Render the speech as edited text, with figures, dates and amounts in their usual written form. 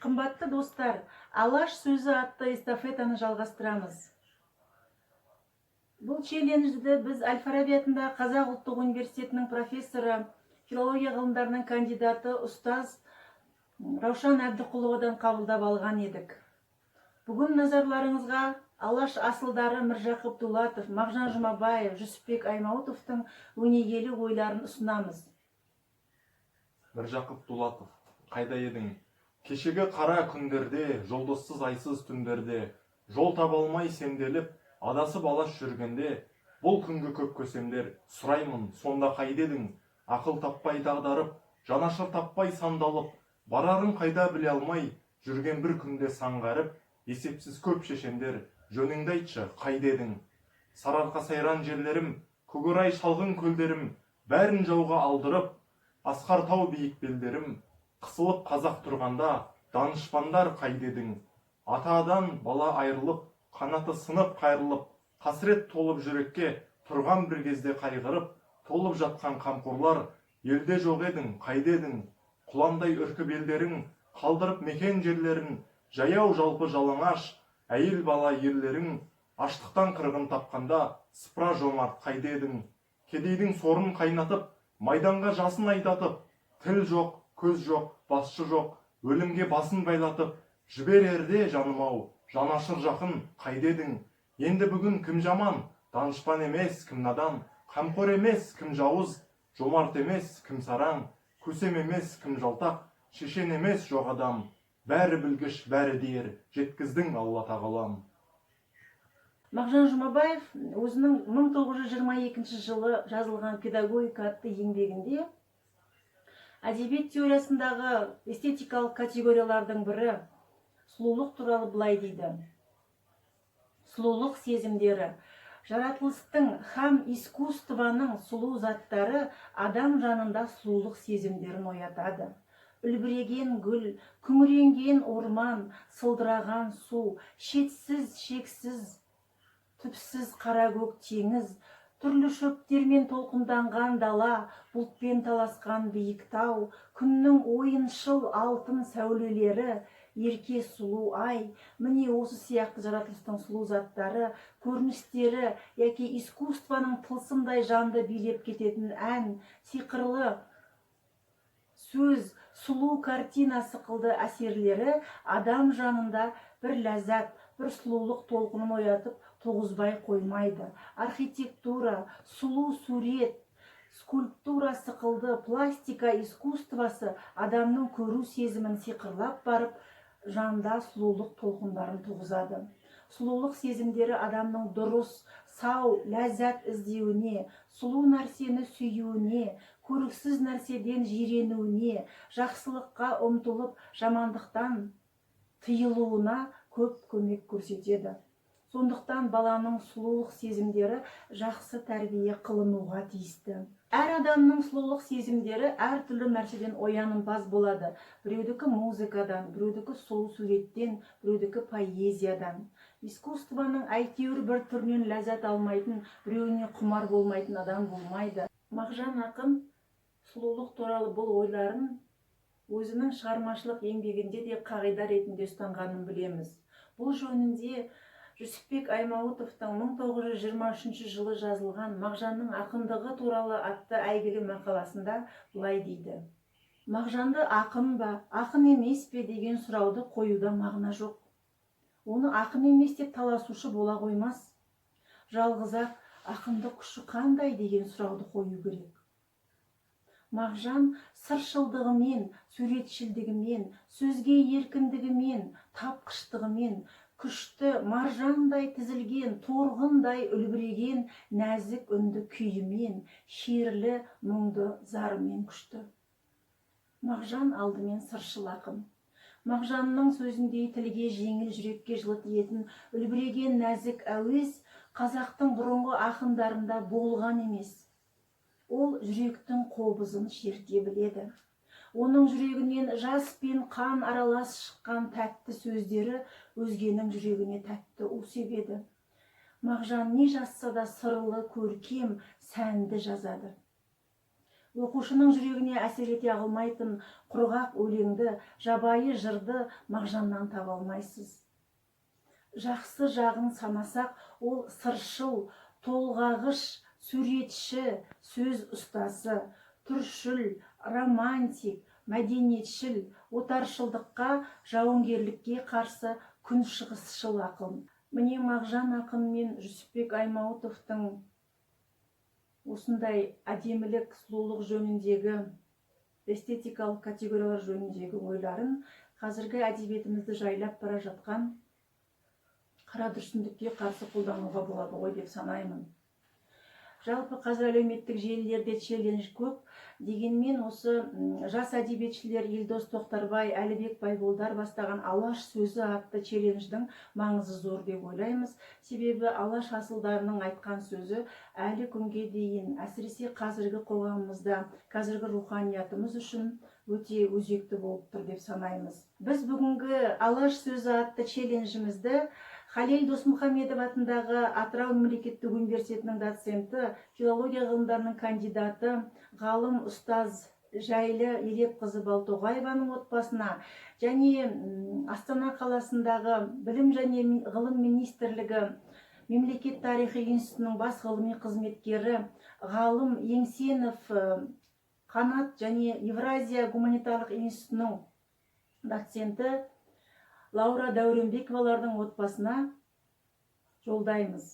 Қымбатты достар, Алаш сөзі атты эстафетаны жалғастырамыз. Бұл челленджді біз Әл-Фараби атындағы Қазақ ұлттық университетінің профессоры, филология ғылымдарының кандидаты ұстаз Раушан Әбдіқұловадан қабылдап алған едік. Бүгін назарларыңызға Алаш асылдары Міржақып Дулатов, Мағжан Жұмабаев, Жүсіпбек Аймауытовтың өнегелі ойларын ұсынамыз. Міржақып Дулатов, қайда едің? Кешегі қара күндерде, жолдызсыз айсыз түндерде, жол таба алмай сенделіп, адасып алаш жүргенде, бұл күнгі көп көсемдер, сұраймын, сонда қайда едің? Ақыл таппай дағдарып, жанашыр таппай сандалып, барарын қайда біле алмай, жүрген бір күнде саңғарып, есепсіз көп шешендер, жөніңді айтшы, қайда едің? Сарыарқа сайран жерлерім, көкорай шалғын көлдерім, бәрін жауға алдырып, асқар тау биік белдерім, қысылып қазақ тұрғанда, данышпандар қайда едің? Атадан бала айырылып, қанаты сынып қайрылып, қасірет толып жүрекке, тұрған бір кезде қайғырып, толып жатқан қамқорлар, елде жоқ едің, қайда едің? Құландай үркіп елдерің, қалдырып мекен жерлерін, жаяу жалпы жалаңаш, әйел бала ерлерің, аштықтан қырғын тапқанда, сыпыра жомарт қайда едің? Кедейдің сорын қайнатып, майданға жасын айтатып, тіл жоқ, көз жоқ, басшы жоқ, өлімге басын байлатып, жіберерде жаным-ау, жанашыр жақын қайда едің? Енді бүгін кім жаман? Данышпан емес, кім надан? Қамқор емес, кім жауыз? Жомарт емес, кім сараң? Көсем емес, кім жалтақ? Шешен емес, жоқ адам. Бәрі білгіш, бәрі дер, жеткіздің Алла тағалам. Мағжан Жұмабаев өзінің 1922 жылы жазылған педагогика атты еңбегінде әдебиет теориясындағы эстетикалық категориялардың бірі сұлулық туралы былай дейді. Сұлулық сезімдері. Жаратылыстың һәм искусствоның сұлу заттары адам жанында сұлулық сезімдерін оятады. Үлбіреген гүл, күңіренген орман, сылдыраған су, шетсіз, шексіз, түпсіз қара көк теңіз, түрлі шөптермен толқынданған дала, бұлтпен таласқан биік тау, күннің ойыншыл алтын сәулелері, ерке сұлу ай, міне осы сияқты жаратылыстың сұлу заттары, көріністері, яки искусствоның тылсымдай жанды билеп кететін ән, сиқырлы сөз, сұлу картина сықылды әсерлері адам жанында бір ләззат, бір сұлулық толқынын оятып, тоғызбай қоймайды. Архитектура, сұлу сурет, скульптура сықылды, пластика искусствосы адамның көру сезімін сиқырлап барып, жанда сұлулық толқындарын туғызады. Сұлулық сезімдері адамның дұрыс, сау, ләззат іздеуіне, сұлу нәрсені сүйуіне, көріксіз нәрседен жиренуіне, жақсылыққа ұмтылып, жамандықтан тыйылуына көп көмек көрсетеді. Сондықтан баланың сұлулық сезімдері жақсы тәрбие қылынуға тиісті. Әр адамның сұлулық сезімдері әр түрлі нәрседен оянымпаз болады. Біреудікі музыкадан, біреудікі сұлу суреттен, біреудікі поэзиядан. Искусствоның әйтеуір бір түрінен ләззат алмайтын, біреуіне құмар болмайтын адам болмайды. Мағжан ақын сұлулық туралы бұл ойларын өзінің шығармашылық еңбегінде де қағида ретінде ұстанғанын білеміз. Бұл жөнінде Жүсіпбек Аймауытовтың 1923 жылы жазылған Мағжанның ақындығы туралы атты әйгілі мақаласында былай дейді. Мағжанды ақын ба, ақын емес пе деген сұрауды қоюда мағына жоқ. Оны ақын емес деп таласушы бола қоймас. Жалғыз-ақ ақындық күші қандай деген сұрауды қою керек. Мағжан сыршылдығымен, суретшілдігімен, сөзге еркіндігімен, тапқыштығымен, күшті, маржандай тізілген, торғындай үлбіреген, нәзік үнді күйімен, шерлі, мұңды зарымен күшті. Мағжан алдымен сыршыл ақын. Мағжанның сөзіндей тілге жеңіл, жүрекке жылы тиетін үлбіреген нәзік әуез қазақтың бұрынғы ақындарында болған емес. Ол жүректің қобызын шерте біледі. Оның жүрегінен жас пен қан аралас шыққан тәтті сөздері өзгенің жүрегіне тәтті у себеді. Мағжан не жазса да сырлы, көркем, сәнді жазады. Оқушының жүрегіне әсер ете алмайтын құрғақ өлеңді, жабайы жырды Мағжаннан таба алмайсыз. Жақсы жағын санасақ, ол сыршыл, толғағыш, суретші, сөз ұстасы, түршіл, романтик, мәдениетшіл, отаршылдыққа, жауынгерлікке қарсы күншығысшыл ақын. Міне Мағжан ақын мен Жүсіпбек Аймауытовтың осындай әдемілік, сұлулық жөніндегі, эстетикалық категориялар жөніндегі ойларын қазіргі әдебиетімізді жайлап бара жатқан қара дүрсіндікке қарсы қолдануға болады ғой деп санаймын. Жалпы қазір әлеуметтік желілерде челлендж көп, дегенмен осы жас әдебиетшілер Елдос Тоқтарбай, Әлібек Байболдар бастаған Алаш сөзі атты челлендждің маңызы зор деп ойлаймыз. Себебі Алаш асылдарының айтқан сөзі әлі күнге дейін, әсіресе қазіргі қоғамымызда, қазіргі руханиятымыз үшін өте өзекті болып тұр деп санаймыз. Біз бүгінгі Алаш сөзі атты челленджімізді Халел Досмұхамедов атындағы Атырау мемлекеттік университетінің доценті, филология ғылымдарының кандидаты, ғалым ұстаз Жайлы Елепқызы Балтоғаеваның отбасына және Астана қаласындағы Білім және ғылым министрлігі Мемлекет тарихы институтының бас ғылыми қызметкері ғалым Еңсенов Қанат және Евразия гуманитарлық институтының доценті Лаура Дәуренбековалардың отбасына жолдаймыз.